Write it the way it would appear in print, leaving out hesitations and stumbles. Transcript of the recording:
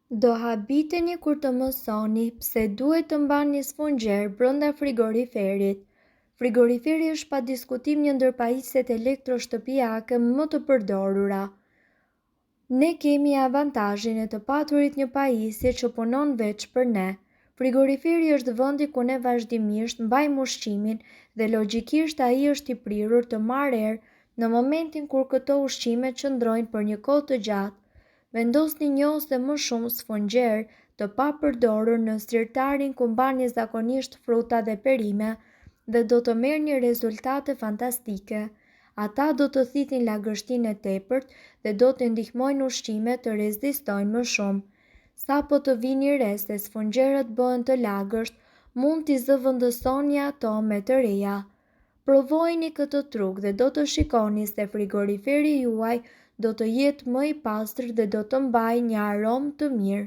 Do habiteni kur të mësoni pse duhet të mbani sfungjer brenda frigoriferit. Frigoriferi është pa diskutim një ndër pajisjet elektroshtëpiake më të përdorura. Ne kemi avantazhin e të paturit një pajisje që punon veç për ne. Frigoriferi është vendi ku ne vazhdimisht mbajmë ushqimin dhe logjikisht ai është i prirur të marrë erë në momentin kur këto ushqime qëndrojnë për një kohë të gjatë. Vendosni një ose më shumë sfungjer të papërdorur në sirtarin ku mbani zakonisht fruta dhe perime dhe do të merrni rezultate fantastike. Ata do të thithin lagështinë e tepërt dhe do të ndihmojnë ushqimet të rezistojnë më shumë. Sa po të vini re se sfungjerët bëhen të lagësht, mund t'i zëvendësoni ato me të reja. Provojeni këtë truk dhe do të shikoni se frigoriferi juaj do të jetë më i pastër dhe do të mbajë një aromë të mirë.